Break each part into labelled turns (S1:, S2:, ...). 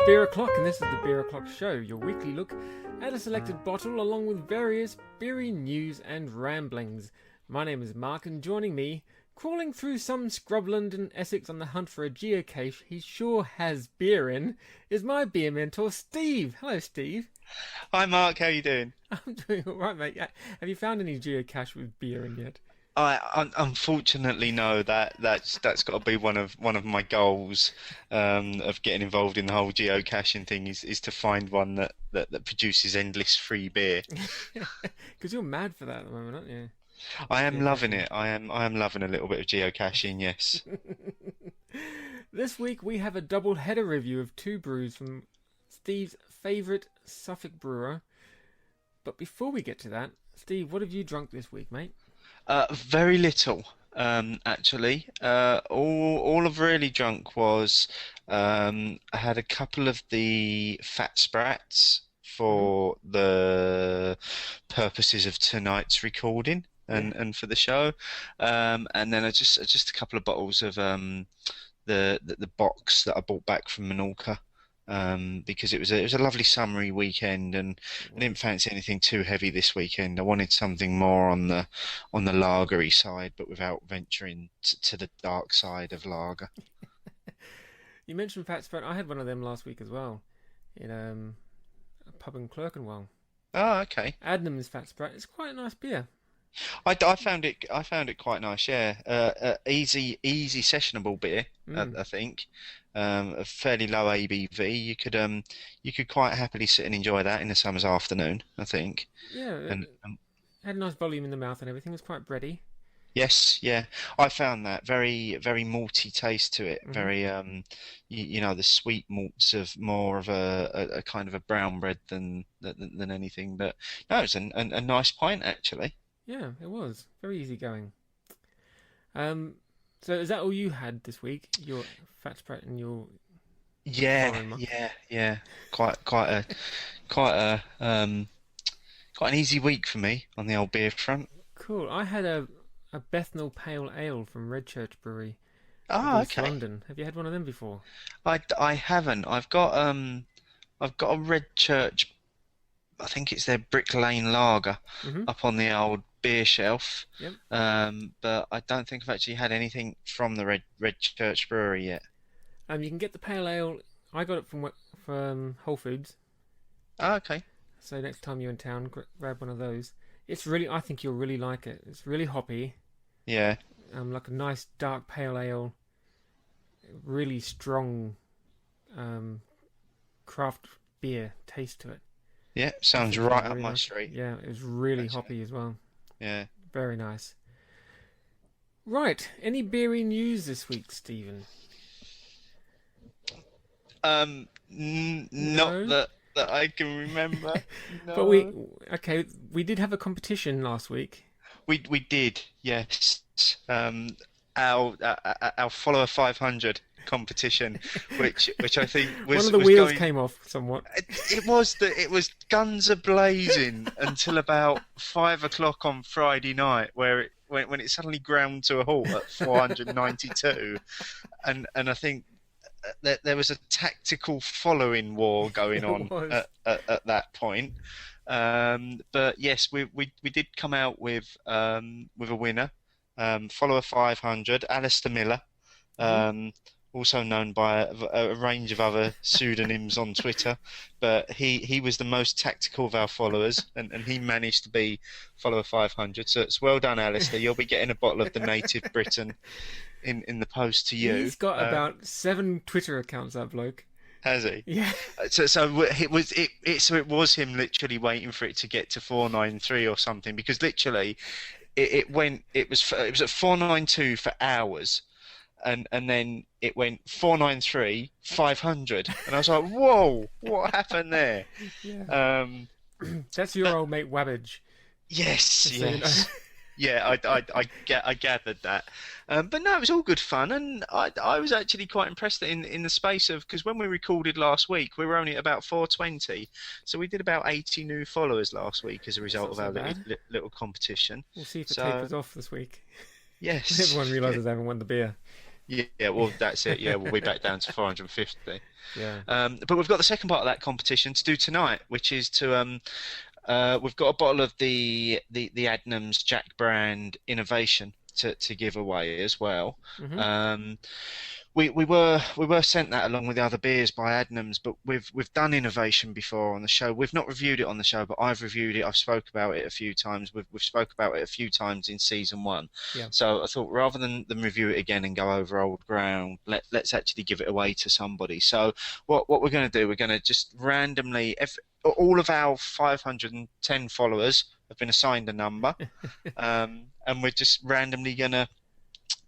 S1: Beer O'Clock, and this is the Beer O'Clock Show, your weekly look at a selected bottle along with various beery news and ramblings. My name is Mark, and joining me, crawling through some scrubland in Essex on the hunt for a geocache he sure has beer in, is my beer mentor, Steve. Hello, Steve.
S2: Hi Mark, how you doing?
S1: I'm doing alright, mate. Have you found any geocache with beer in yet?
S2: Unfortunately no. That's got to be one of my goals of getting involved in the whole geocaching thing is to find one that produces endless free beer.
S1: Because you're mad for that at the moment, aren't you?
S2: I am loving it. I am loving a little bit of geocaching. Yes.
S1: This week we have a double header review of two brews from Steve's favourite Suffolk brewer. But before we get to that, Steve, what have you drunk this week, mate?
S2: Very little, actually. All I've really drunk was I had a couple of the fat sprats for the purposes of tonight's recording and for the show, and then I just a couple of bottles of the box that I bought back from Menorca. Because it was a lovely summery weekend, and I didn't fancy anything too heavy this weekend. I wanted something more on the lagery side, but without venturing to the dark side of lager.
S1: You mentioned Fat Spread. I had one of them last week as well, in a pub in Clerkenwell.
S2: Oh, okay.
S1: Adnams Fat Spread. It's quite a nice beer.
S2: I found it quite nice. Yeah, easy sessionable beer. I think. A fairly low ABV. You could quite happily sit and enjoy that in a summer's afternoon, I think.
S1: Yeah,
S2: And
S1: had a nice volume in the mouth and everything. It was quite bready.
S2: yes, yeah, I found that very malty taste to it. Very the sweet malts of more of a kind of a brown bread than anything. But no, it's a nice pint actually.
S1: Yeah, it was very easy going. So is that all you had this week? Your Fat Spread and your
S2: Yeah, yeah. Quite an easy week for me on the old beer front.
S1: Cool. I had a Bethnal Pale Ale from Redchurch Brewery
S2: Ah,
S1: in East
S2: okay.
S1: London. Have you had one of them before?
S2: I haven't. I've got a Red Church. I think it's their Brick Lane Lager
S1: Mm-hmm.
S2: up on the old beer shelf.
S1: Yep.
S2: But I don't think I've actually had anything from the Red Church Brewery yet.
S1: You can get the pale ale. I got it from Whole Foods.
S2: Ah, okay.
S1: So next time you're in town, grab one of those. It's really, I think you'll really like it. It's really hoppy.
S2: Yeah.
S1: Like a nice dark pale ale. Really strong, craft beer taste to it.
S2: Yeah, sounds
S1: Really
S2: right up my
S1: nice.
S2: street.
S1: Yeah, it was really
S2: Actually.
S1: hoppy as well.
S2: Yeah.
S1: Very nice. Right, any beery news this week, Stephen?
S2: Not
S1: No?
S2: that I can remember. No.
S1: But we did have a competition last week.
S2: We did, yes. Our follower 500 competition, which I think was
S1: One of the
S2: was
S1: wheels
S2: going.
S1: came off somewhat.
S2: It was guns a blazing until about 5 o'clock on Friday night, where when it suddenly ground to a halt at 492, and I think that there was a tactical following war going on at that point. But yes, we did come out with a winner, follower 500, Alistair Miller. Also known by a range of other pseudonyms on Twitter, but he was the most tactical of our followers, and he managed to be follower 500. So it's well done, Alistair. You'll be getting a bottle of the Native Britten in the post to you.
S1: He's got about 7 Twitter accounts, that bloke.
S2: Has he?
S1: Yeah.
S2: So it was him literally waiting for it to get to 493 or something, because literally it was at 492 for hours. And then it went 493, 500, and I was like, "Whoa, what happened there?"
S1: Yeah. That's your old mate Wabbage.
S2: Yes,
S1: So you know.
S2: yeah, I gathered that. But no, it was all good fun, and I was actually quite impressed that in the space of, because when we recorded last week, we were only at about 420, so we did about 80 new followers last week as a result of our little competition.
S1: We'll see if it tapers off this week.
S2: Yes,
S1: Everyone realises they haven't won the beer.
S2: Yeah, well, that's it. Yeah, we'll be back down to 450.
S1: Yeah.
S2: But we've got the second part of that competition to do tonight, which is to we've got a bottle of the Adnams Jack brand innovation to give away as well.
S1: Hmm.
S2: We were sent that along with the other beers by Adnams, but we've done innovation before on the show. We've not reviewed it on the show, but I've reviewed it. I've spoke about it a few times. We've spoke about it a few times in season 1.
S1: Yeah.
S2: So I thought rather than review it again and go over old ground, let's actually give it away to somebody. So what we're going to do, we're going to just randomly, all of our 510 followers have been assigned a number, and we're just randomly going to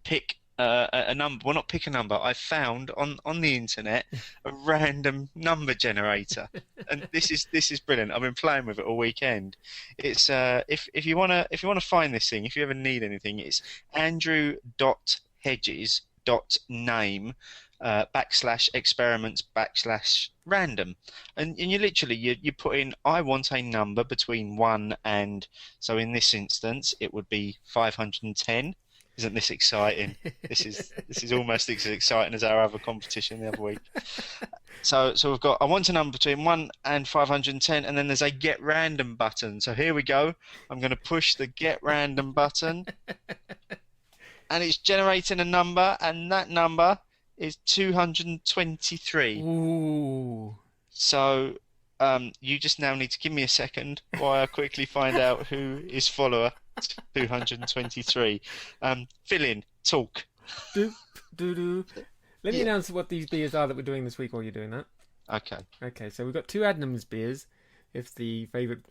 S2: pick a number. Well, not pick a number. I found on the internet a random number generator, and this is brilliant. I've been playing with it all weekend. It's if you wanna find this thing, if you ever need anything, it's andrew.hedges.name /experiments/random, and you literally you put in, I want a number between 1 and, so in this instance it would be 510. Isn't this exciting? This is almost as exciting as our other competition the other week. So we've got, I want a number between 1 and 510, and then there's a get random button. So here we go. I'm going to push the get random button, and it's generating a number, and that number is 223.
S1: Ooh.
S2: So you just now need to give me a second while I quickly find out who is follower 223. Fill in, talk.
S1: Let me announce what these beers are that we're doing this week while you're doing that.
S2: Okay.
S1: Okay, so we've got 2 Adnams beers, if the favourite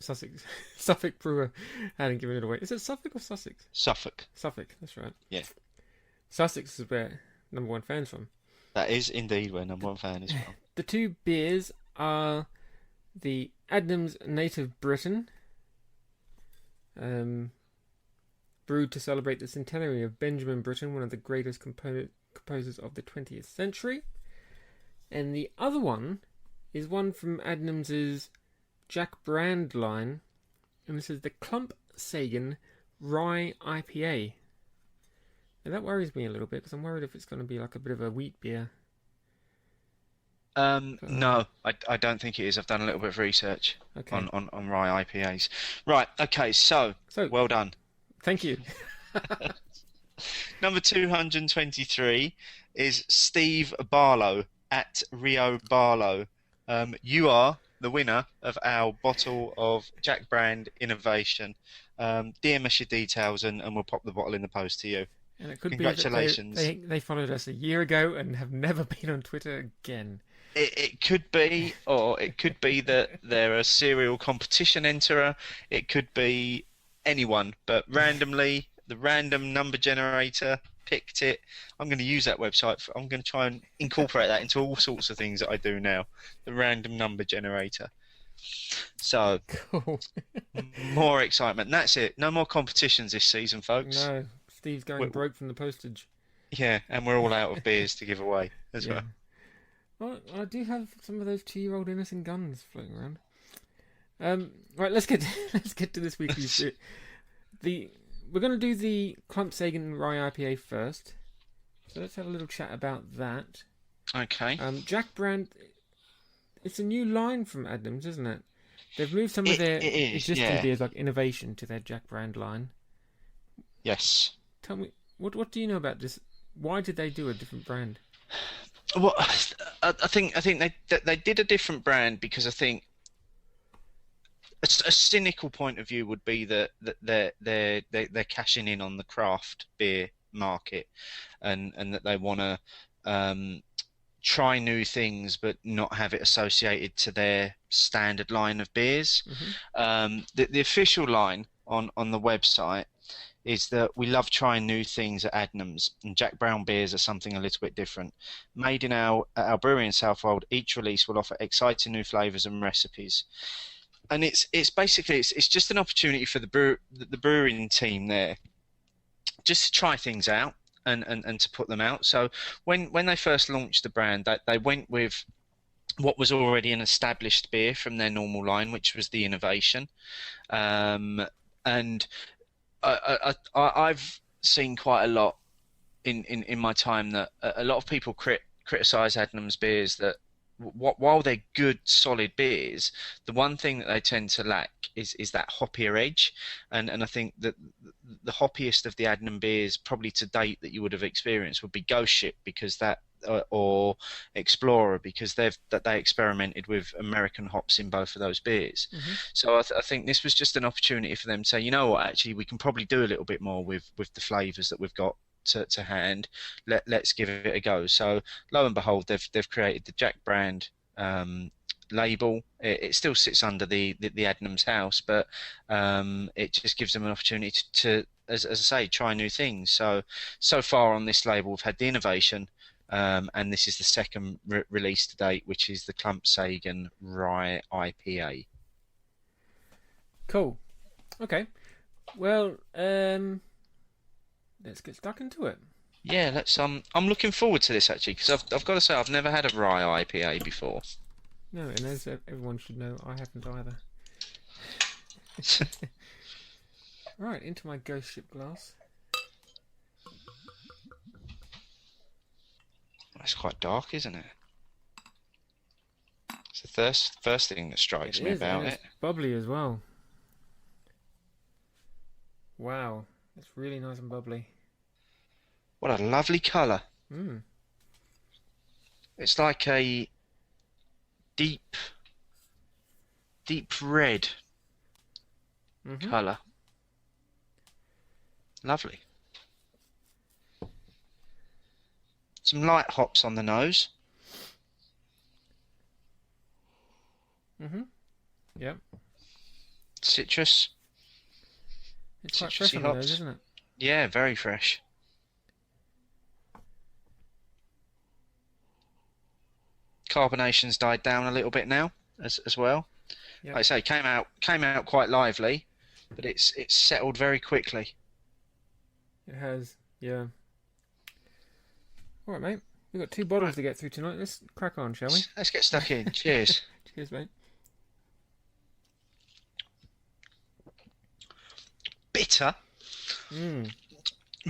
S1: Suffolk brewer hadn't given it away. Is it Suffolk or Sussex?
S2: Suffolk.
S1: Suffolk, that's right.
S2: Yeah.
S1: Sussex is where number 1 fan's from.
S2: That is indeed where number 1 fan is from.
S1: The 2 beers are the Adnams Native Britten, brewed to celebrate the centenary of Benjamin Britten, one of the greatest composers of the 20th century. And the other one is one from Adnams's Jack brand line, and this is the Clump Sagan Rye IPA. Now that worries me a little bit, because I'm worried if it's going to be like a bit of a wheat beer.
S2: No, I don't think it is. I've done a little bit of research on rye IPAs. Right, okay, so well done.
S1: Thank you.
S2: Number 223 is Steve Barlow at Rio Barlow. You are the winner of our bottle of Jack brand innovation. DM us your details and we'll pop the bottle in the post to you.
S1: And it could
S2: Congratulations.
S1: be that they followed us a year ago and have never been on Twitter again.
S2: It could be, or it could be that they're a serial competition enterer. It could be anyone, but randomly, the random number generator picked it. I'm going to use that website. I'm going to try and incorporate that into all sorts of things that I do now. The random number generator. So,
S1: cool.
S2: More excitement. That's it. No more competitions this season, folks.
S1: No, Steve's going broke from the postage.
S2: Yeah, and we're all out of beers to give away as well.
S1: Well, I do have some of those 2-year-old innocent guns floating around. Right, let's get to this week's we're going to do the Clump Sagan Rye IPA first. So let's have a little chat about that.
S2: Okay.
S1: Jack brand, it's a new line from Adnams, isn't it? They've moved some of their existing beers like innovation to their Jack brand line.
S2: Yes.
S1: Tell me, what do you know about this? Why did they do a different brand?
S2: Well, I think they did a different brand because I think a cynical point of view would be that they're cashing in on the craft beer market, and that they want to try new things but not have it associated to their standard line of beers. Mm-hmm. The official line on the website is that we love trying new things at Adnams, and Jack Brown beers are something a little bit different. Made in our brewery in Southwold, each release will offer exciting new flavours and recipes. And it's basically just an opportunity for the brewing team there just to try things out and to put them out. So when they first launched the brand, they went with what was already an established beer from their normal line, which was the innovation, and I've seen quite a lot in my time that a lot of people criticize Adnams beers that while they're good solid beers, the one thing that they tend to lack is that hoppier edge, and I think that the hoppiest of the Adnam beers probably to date that you would have experienced would be Ghost Ship, because that or Explorer, because they experimented with American hops in both of those beers. So I think this was just an opportunity for them to say, you know what, actually we can probably do a little bit more with the flavors that we've got to hand. Let's give it a go. So lo and behold, they've created the Jack brand label. It still sits under the Adnams house, but it just gives them an opportunity to as I say, try new things. So far on this label, we've had the innovation, and this is the second release to date, which is the Clump Sagan Rye Ipa.
S1: Cool. Okay. Well, let's get stuck into it.
S2: Yeah, let's. I'm looking forward to this actually, because I've got to say I've never had a rye IPA before.
S1: No, and as everyone should know, I haven't either. Right, into my Ghost Ship glass.
S2: That's quite dark, isn't it? It's the first thing that strikes me about it.
S1: Bubbly as well. Wow, it's really nice and bubbly.
S2: What a lovely colour. It's like a deep red colour. Lovely. Some light hops on the nose.
S1: Yep.
S2: Citrus.
S1: It's quite fresh on the nose, isn't it?
S2: Yeah, very fresh. Carbonation's died down a little bit now as well. Yep. Like I say, came out quite lively, but it's settled very quickly.
S1: It has, yeah. All right, mate. We've got 2 bottles to get through tonight. Let's crack on, shall we?
S2: Let's get stuck in. Cheers.
S1: Cheers, mate.
S2: Bitter.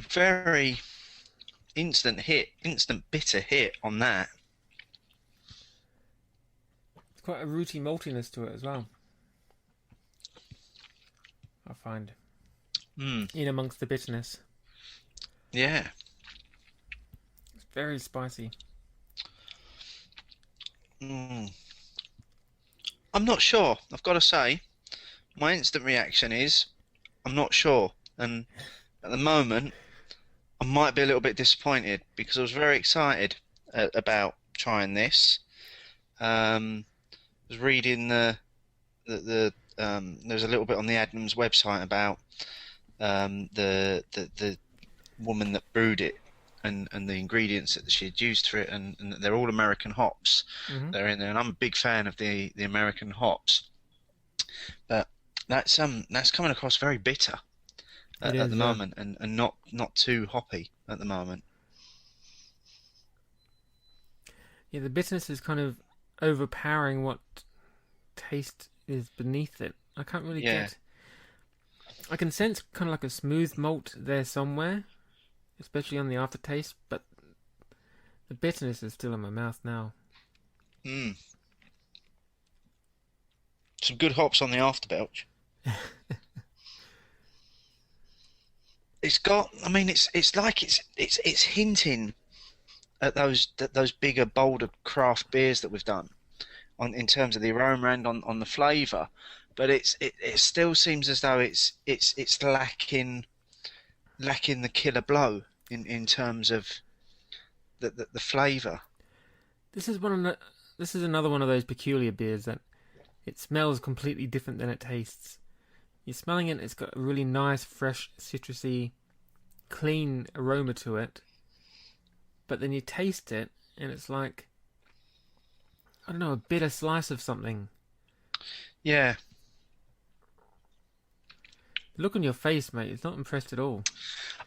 S2: Very instant bitter hit on that.
S1: It's quite a rooty maltiness to it as well, I find. In amongst the bitterness.
S2: Yeah.
S1: It's very spicy.
S2: I'm not sure. I've got to say, my instant reaction is I'm not sure. And at the moment, I might be a little bit disappointed, because I was very excited about trying this. I was reading there's a little bit on the Adnams website about the woman that brewed it and the ingredients that she had used for it, and they're all American hops. They're in there, and I'm a big fan of the American hops. But that's coming across very bitter at the moment, and not too hoppy at the moment.
S1: Yeah, the bitterness is kind of overpowering what taste is beneath it. I can't really get. I can sense kind of like a smooth malt there somewhere, especially on the aftertaste, but the bitterness is still in my mouth now.
S2: Some good hops on the afterbelch. It's got. I mean, it's like it's hinting at those bigger, bolder craft beers that we've done in terms of the aroma and on the flavour, but it still seems as though it's lacking the killer blow in terms of the flavour.
S1: This is another one of those peculiar beers that it smells completely different than it tastes. You're smelling it, it's got a really nice, fresh, citrusy, clean aroma to it. But then you taste it, and it's like, I don't know, a bitter slice of something.
S2: Yeah.
S1: The look on your face, mate, it's not impressed at all.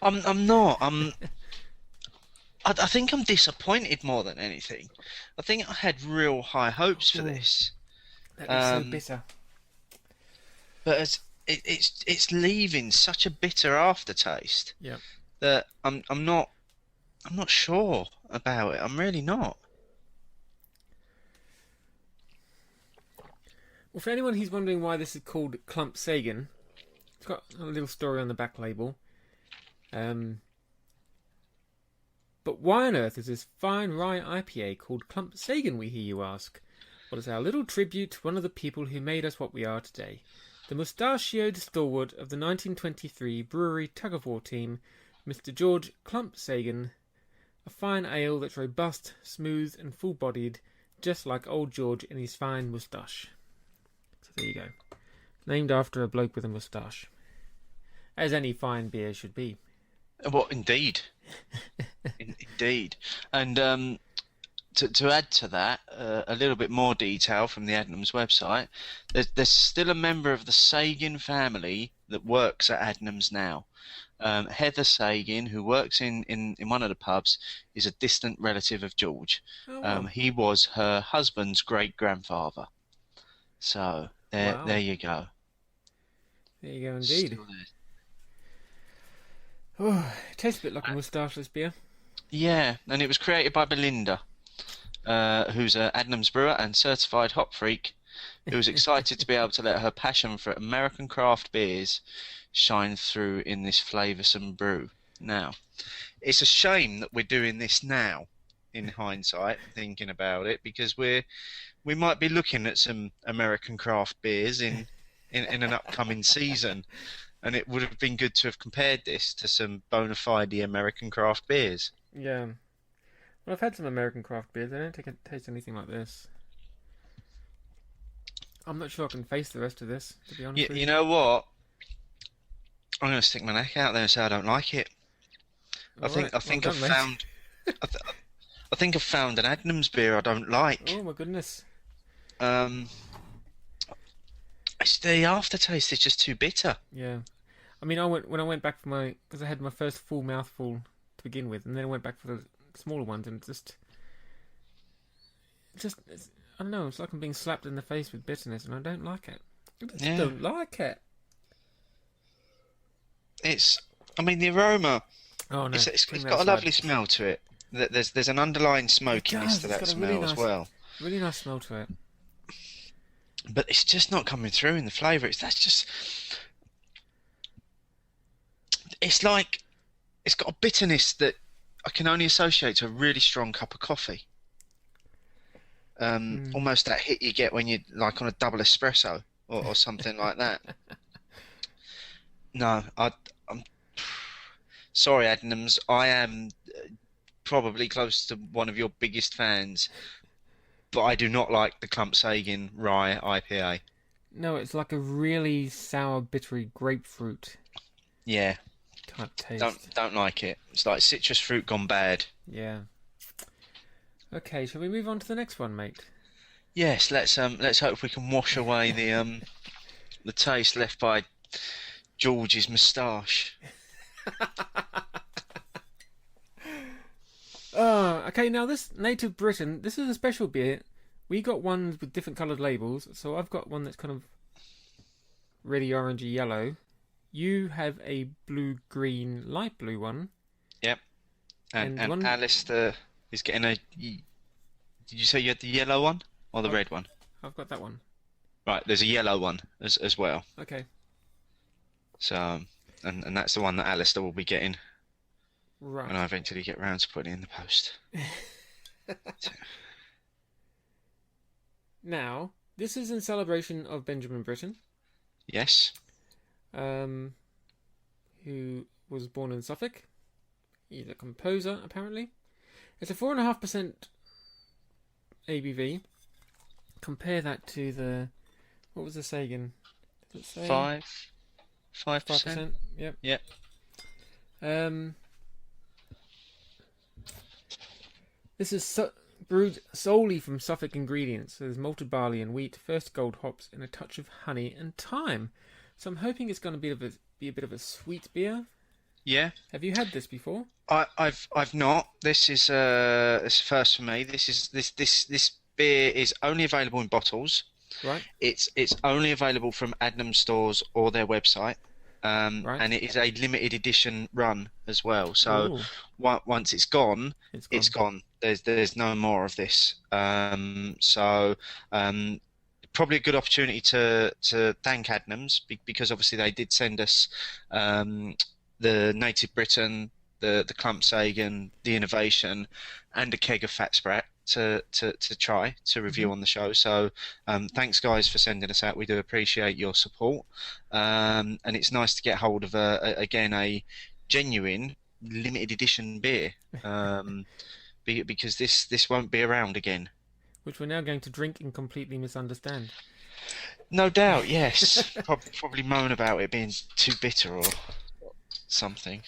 S2: I'm not. I think I'm disappointed more than anything. I think I had real high hopes for this.
S1: That is so bitter.
S2: But it's leaving such a bitter aftertaste.
S1: Yeah.
S2: That I'm not I'm not sure about it. I'm really not.
S1: Well, for anyone who's wondering why this is called Clump Sagan, it's got a little story on the back label. But why on earth is this fine rye IPA called Clump Sagan, we hear you ask? Well, it's our little tribute to one of the people who made us what we are today. The mustachioed stalwart of the 1923 Brewery tug-of-war team, Mr. George Clump Sagan. A fine ale that's robust, smooth and full-bodied, just like old George and his fine moustache. So there you go. Named after a bloke with a moustache. As any fine beer should be.
S2: Well, indeed. Indeed. And to add to that, a little bit more detail from the Adnams website, there's still a member of the Sagin family that works at Adnams now. Heather Sagin, who works in one of the pubs, is a distant relative of George.
S1: Oh, wow.
S2: He was her husband's great-grandfather. So, there you go.
S1: There you go, indeed.
S2: Still there.
S1: Oh, it tastes a bit like a moustacheless beer.
S2: Yeah, and it was created by Belinda, who's an Adnams brewer and certified hop freak, who was excited to be able to let her passion for American craft beers shine through in this flavoursome brew. Now, it's a shame that we're doing this now, in hindsight, thinking about it, because we might be looking at some American craft beers in an upcoming season. And it would have been good to have compared this to some bona fide American craft beers.
S1: Yeah. Well, I've had some American craft beers. They don't taste anything like this. I'm not sure I can face the rest of this, to be honest with you.
S2: You know what? I'm going to stick my neck out there and say I don't like it. I think I've found an Adnams beer I don't like.
S1: Oh my goodness.
S2: It's the aftertaste is just too bitter.
S1: Yeah. I mean, when I went back for because I had my first full mouthful to begin with, and then I went back for the smaller ones, and I don't know, it's like I'm being slapped in the face with bitterness, and I don't like it. I just don't like it.
S2: I mean, the aroma.
S1: Oh no,
S2: it's got a lovely smell to it. There's an underlying smokiness to that smell as well.
S1: Really nice smell to it.
S2: But it's just not coming through in the flavour. It's like it's got a bitterness that I can only associate to a really strong cup of coffee. Almost that hit you get when you like on a double espresso or something like that. No, I'm sorry, Adnams. I am probably close to one of your biggest fans. But I do not like the Clump Sagan Rye IPA.
S1: No, it's like a really sour, bittery grapefruit.
S2: Yeah.
S1: Type taste.
S2: Don't like it. It's like citrus fruit gone bad.
S1: Yeah. Okay, shall we move on to the next one, mate?
S2: Yes. Let's hope we can wash away the taste left by George's moustache.
S1: Okay, now this Native Britain, this is a special beer. We got ones with different coloured labels, so I've got one that's kind of really orangey yellow. You have a blue-green, light blue one.
S2: Yep. And Alistair is getting a... Did you say you had the yellow one or the red one?
S1: I've got that one.
S2: Right, there's a yellow one as well.
S1: Okay.
S2: So, and that's the one that Alistair will be getting.
S1: Right.
S2: When I eventually get round to putting it in the post.
S1: Now, this is in celebration of Benjamin Britten.
S2: Yes.
S1: Who was born in Suffolk. He's a composer, apparently. It's a 4.5% ABV. Compare that to what was the Sagan? Did it say? 5%. Yep.
S2: Yep.
S1: This is brewed solely from Suffolk ingredients. So there's malted barley and wheat, first gold hops, and a touch of honey and thyme. So I'm hoping it's going to be a bit of a sweet beer.
S2: Yeah.
S1: Have you had this before?
S2: I've not. This is first for me. This beer is only available in bottles.
S1: Right.
S2: It's only available from Adnams stores or their website.
S1: Right.
S2: and it is a limited edition run as well. So
S1: Ooh,
S2: once it's gone,
S1: it's
S2: it's
S1: gone.
S2: gone. There's no more of this. Um, Probably a good opportunity to thank Adnams because obviously they did send us um, the Native Britain, the Clump Sagan, the Innovation, and a keg of Fat Sprat to try to
S1: Hmm.
S2: review on the show. So thanks guys for sending us out. We do appreciate your support, and it's nice to get hold of again a genuine limited edition beer, because this won't be around again.
S1: Which we're now going to drink and completely misunderstand.
S2: No doubt, yes. Probably moan about it being too bitter or something.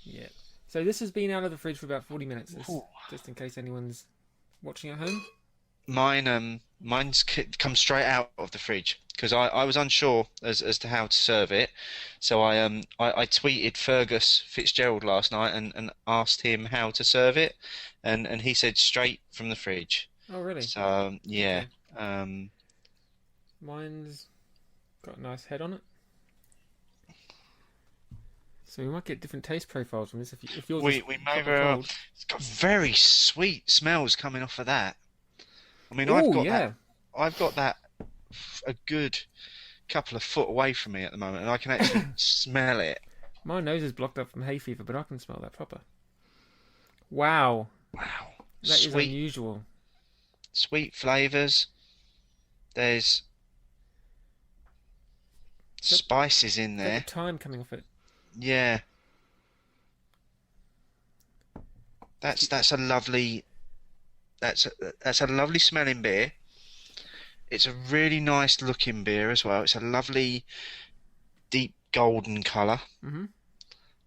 S1: Yeah. So this has been out of the fridge for about 40 minutes,
S2: Ooh.
S1: just in case anyone's watching at home.
S2: Mine's come straight out of the fridge because I was unsure as to how to serve it, so I tweeted Fergus Fitzgerald last night and asked him how to serve it, and he said straight from the fridge.
S1: Oh, really?
S2: So yeah,
S1: Okay.
S2: um,
S1: Mine's got a nice head on it. So we might get different taste profiles from this if yours is
S2: we may
S1: proper
S2: very well.
S1: cold.
S2: It's got very sweet smells coming off of that. I mean,
S1: Oh, yeah.
S2: I've got that a good couple of foot away from me at the moment, and I can actually smell it.
S1: My nose is blocked up from hay fever, but I can smell that proper. Wow.
S2: Wow,
S1: That is
S2: sweet,
S1: unusual.
S2: sweet flavors. There's
S1: Is
S2: spices in
S1: that the
S2: there.
S1: thyme coming off it?
S2: Yeah, that's a lovely that's a lovely smelling beer. It's a really nice looking beer as well. It's a lovely deep golden colour.
S1: Mm-hmm.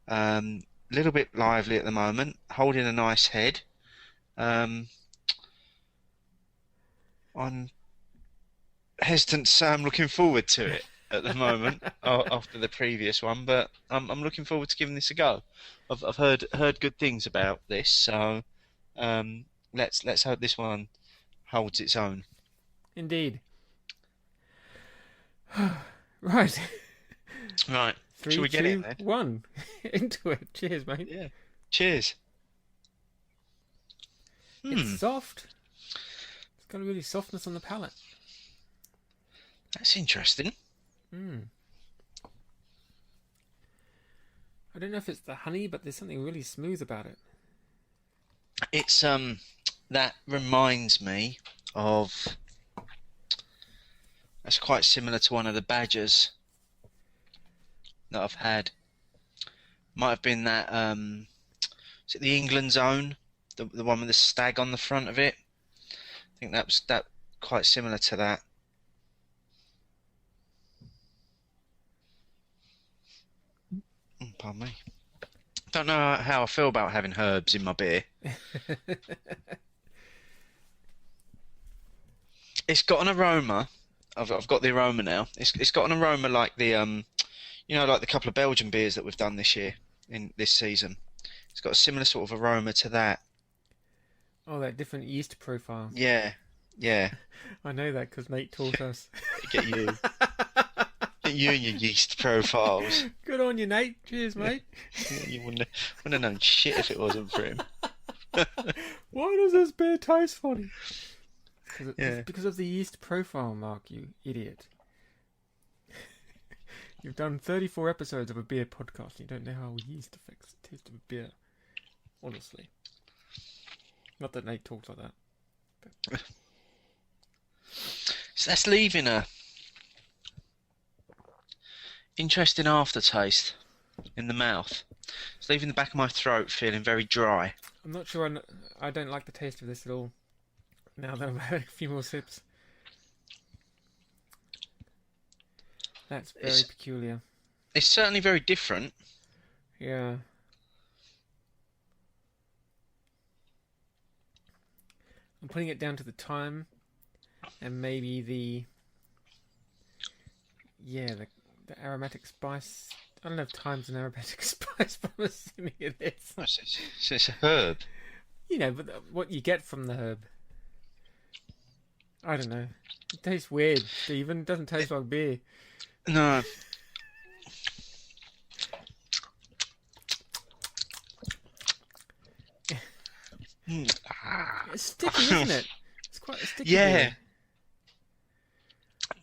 S2: A little bit lively at the moment, holding a nice head. Um, I'm hesitant to say I'm looking forward to it at the moment after the previous one, but I'm looking forward to giving this a go. I've heard good things about this, so let's hope this one holds its own.
S1: Indeed. Right.
S2: Right, shall
S1: Three,
S2: we get in
S1: two,
S2: then?
S1: one. Into it. Cheers, mate.
S2: Yeah. Cheers.
S1: It's
S2: Hmm,
S1: soft. It's got a really softness on the palate.
S2: that's interesting.
S1: Mm. I don't know if it's the honey, but there's something really smooth about it.
S2: It's that reminds me of that's quite similar to one of the badgers that I've had. Might have been that is it the England Zone, the one with the stag on the front of it? I think that was that quite similar to that. Pardon me. Don't know how I feel about having herbs in my beer. It's got an aroma. I've got the aroma now. It's got an aroma like the like the couple of Belgian beers that we've done this year in this season. It's got a similar sort of aroma to that.
S1: Oh, that different yeast profile.
S2: Yeah, yeah.
S1: I know that because Nate taught us.
S2: Get you, get you and your yeast profiles.
S1: Good on you, Nate. Cheers, mate.
S2: You wouldn't have known shit if it wasn't for him.
S1: Why does this beer taste funny?
S2: Yeah.
S1: Because of the yeast profile, Mark, you idiot. You've done 34 episodes of a beer podcast and you don't know how yeast affects the taste of a beer. Honestly. Not that Nate talks like that. But...
S2: So that's leaving a interesting aftertaste in the mouth. It's leaving the back of my throat feeling very dry.
S1: I'm not sure I don't like the taste of this at all. Now that I've had a few more sips. That's very peculiar.
S2: It's certainly very different.
S1: Yeah. I'm putting it down to the time and maybe the aromatic spice. I don't know if time's an aromatic spice, but I'm assuming it is.
S2: It's a herb.
S1: You know, but what you get from the herb. I don't know. It tastes weird, Stephen. It doesn't taste like beer.
S2: No.
S1: It's sticky, isn't it? It's quite a sticky
S2: Yeah.
S1: beer.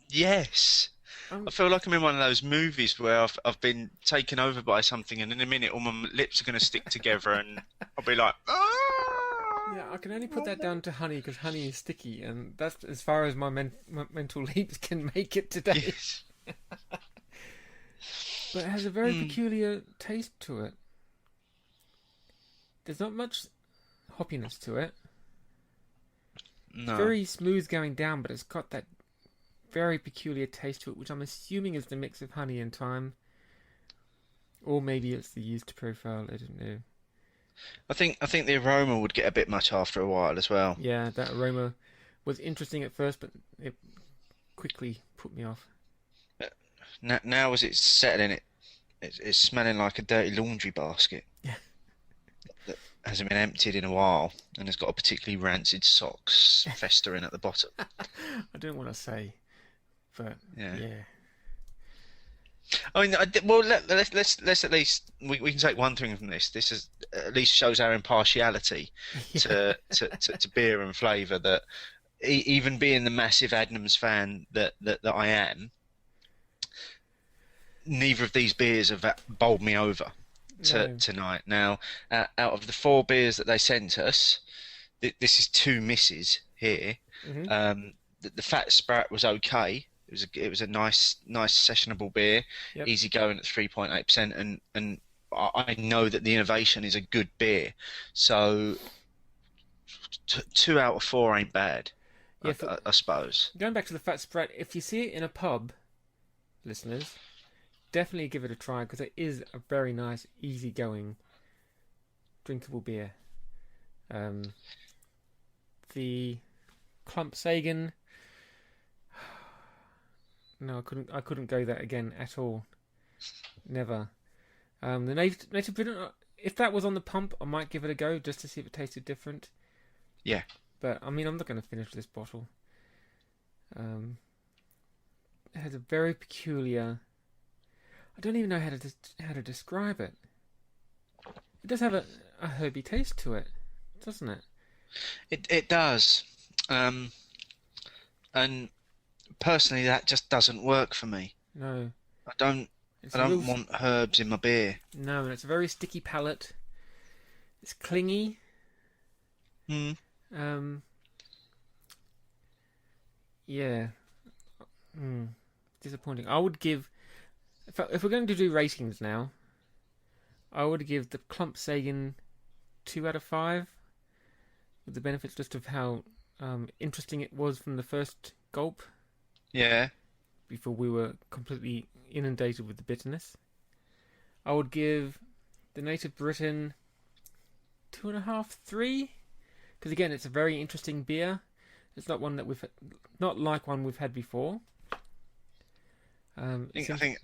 S2: Yes. I feel like I'm in one of those movies where I've been taken over by something, and in a minute all my lips are going to stick together, and I'll be like, ah!
S1: Yeah, I can only put that down to honey because honey is sticky, and that's as far as my mental leaps can make it today.
S2: Yes.
S1: But it has a very peculiar taste to it. There's not much hoppiness to it.
S2: No.
S1: It's very smooth going down, but it's got that very peculiar taste to it, which I'm assuming is the mix of honey and thyme. Or maybe it's the yeast profile, I don't know.
S2: I think the aroma would get a bit much after a while as well.
S1: Yeah, that aroma was interesting at first, but it quickly put me off.
S2: Now as it's settling, it's smelling like a dirty laundry basket.
S1: Yeah.
S2: That hasn't been emptied in a while, and has got a particularly rancid socks festering at the bottom.
S1: I don't want to say, but yeah.
S2: I mean, well, let's at least we can take one thing from this. This is at least shows our impartiality to beer and flavour. That even being the massive Adnams fan that I am, neither of these beers have bowled me over tonight. Now, out of the 4 beers that they sent us, this is 2 misses here.
S1: Mm-hmm.
S2: The Fat Sprat was okay. It was a nice sessionable beer,
S1: Yep.
S2: easy going at 3.8%, and I know that the innovation is a good beer. So 2 out of 4 ain't bad.
S1: Yeah,
S2: I suppose.
S1: Going back to the Fat Sprat, if you see it in a pub, listeners, definitely give it a try because it is a very nice, easy-going, drinkable beer. The Clump Sagan. No, I couldn't go that again at all. Never. The Native Britten, if that was on the pump, I might give it a go just to see if it tasted different.
S2: Yeah.
S1: But I mean, I'm not going to finish this bottle. It has a very peculiar. I don't even know how to describe it. It does have a herby taste to it, doesn't it?
S2: It does. And personally, that just doesn't work for me.
S1: No.
S2: I don't want herbs in my beer.
S1: No, and it's a very sticky palate. It's clingy. Yeah. Disappointing. I would give, if we're going to do ratings now, I would give the Clump Sagan 2 out of 5, with the benefits just of how interesting it was from the first gulp.
S2: Yeah.
S1: Before we were completely inundated with the bitterness. I would give the Native Britten 2.5, 3, because again, it's a very interesting beer. It's not one that not like one we've had before.
S2: I think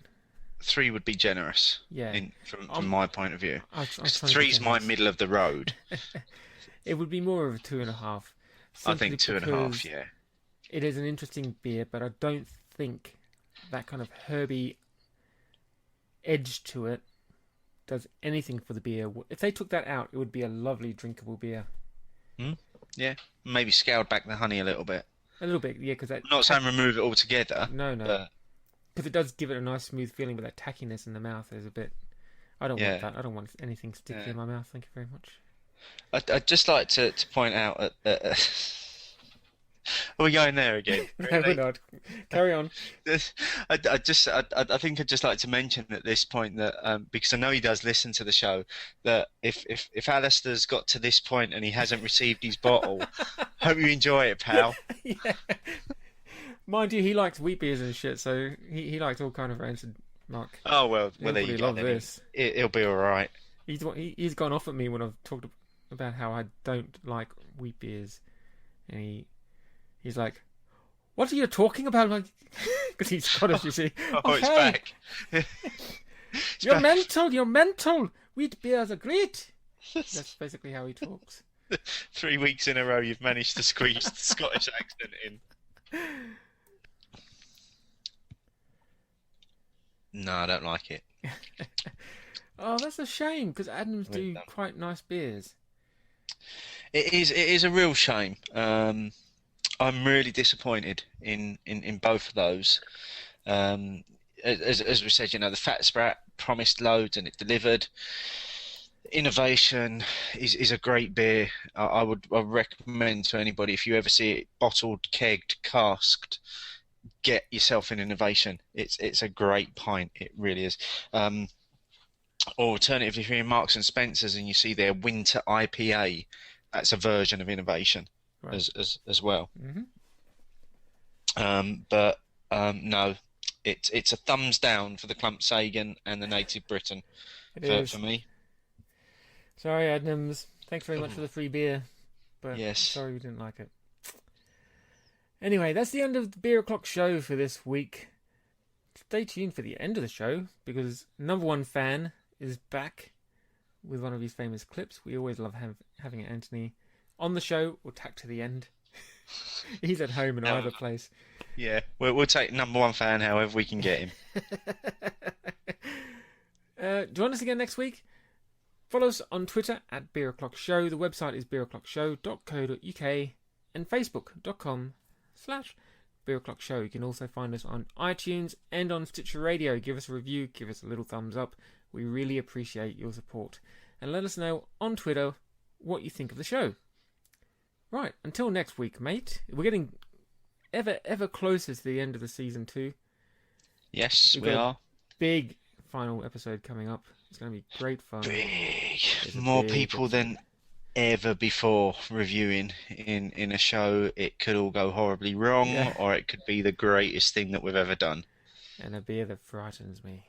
S2: 3 would be generous.
S1: Yeah.
S2: From my point of view.
S1: 3
S2: is my middle of the road.
S1: It would be more of a 2.5.
S2: I think 2.5. Yeah.
S1: It is an interesting beer, but I don't think that kind of herby edge to it does anything for the beer. If they took that out, it would be a lovely drinkable beer.
S2: Yeah, maybe scaled back the honey a little bit.
S1: A little bit, yeah, because that.
S2: I'm not saying remove it altogether.
S1: No, because it does give it a nice smooth feeling, but that tackiness in the mouth is a bit. I don't want that. I don't want anything sticky in my mouth. Thank you very much.
S2: I'd just like to point out that. Are we going there again?
S1: No, we're not. Carry on.
S2: I think I'd just like to mention at this point that because I know he does listen to the show, that if Alistair's got to this point and he hasn't received his bottle, hope you enjoy it, pal.
S1: Yeah. Mind you, he likes wheat beers and shit, so he likes all kind of rancid muck.
S2: Oh well, there you go. He'll be all right.
S1: He's gone off at me when I've talked about how I don't like wheat beers, and he's like, "What are you talking about?" Because he's Scottish, you see.
S2: Oh, it's back.
S1: You're mental. Wheat beers are great. That's basically how he talks.
S2: 3 weeks in a row, you've managed to squeeze the Scottish accent in. No, I don't like it.
S1: Oh, that's a shame, because Adnams do quite nice beers.
S2: It is a real shame. I'm really disappointed in both of those. Um, as we said, the Fat Sprat promised loads and it delivered. Innovation is a great beer. I would recommend to anybody, if you ever see it bottled, kegged, casked, get yourself an Innovation. It's a great pint. It really is. Or alternatively, if you're in Marks and Spencers and you see their Winter IPA, that's a version of Innovation, right, as well.
S1: Mm-hmm.
S2: No, it's a thumbs down for the Clump Sagan and the Native Britain for me.
S1: Sorry, Adnams. Thanks very much for the free beer, but
S2: yes,
S1: sorry we didn't like it. Anyway, that's the end of the Beer O'Clock show for this week. Stay tuned for the end of the show, because number one fan is back with one of his famous clips. We always love having Anthony on the show or tack to the end. He's at home in either place.
S2: Yeah, we'll take number one fan however we can get him.
S1: Join us again next week. Follow us on Twitter at Beer O'Clock Show. The website is beeroclockshow.co.uk and facebook.com/Beer O'Clock Show. You can also find us on iTunes and on Stitcher Radio. Give us a review, give us a little thumbs up. We really appreciate your support. And let us know on Twitter what you think of the show. Right, until next week, mate. We're getting ever closer to the end of the season 2.
S2: Yes, we are.
S1: Big final episode coming up. It's going to be great fun.
S2: More people than ever before reviewing in a show. It could all go horribly wrong, or it could be the greatest thing that we've ever done.
S1: And a beer that frightens me.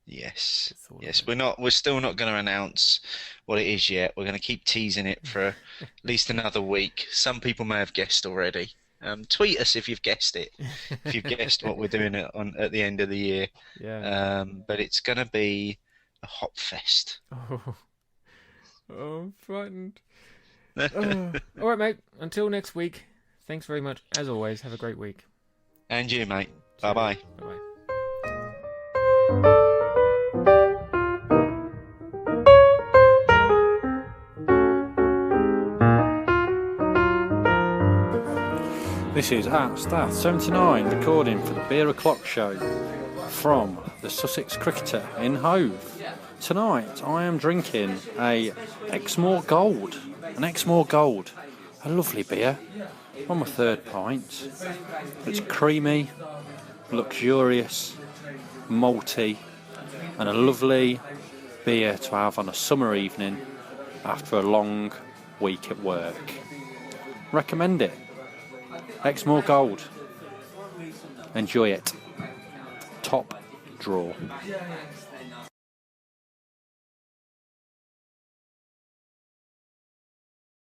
S2: Yes. We're still not going to announce what it is yet. We're going to keep teasing it for at least another week. Some people may have guessed already. Tweet us if you've guessed it. If you've guessed what we're doing at the end of the year.
S1: Yeah.
S2: But it's going to be a hop fest.
S1: Oh, I'm frightened. All right, mate. Until next week. Thanks very much. As always, have a great week.
S2: And you, mate. Bye-bye.
S1: Bye-bye.
S3: This is Stath79 recording for the Beer O'Clock Show from the Sussex Cricketer in Hove. Tonight I am drinking a Exmor Gold. An Exmor Gold. A lovely beer. On my third pint. It's creamy, luxurious, malty, and a lovely beer to have on a summer evening after a long week at work. Recommend it. Exmor Gold. Enjoy it. Top draw.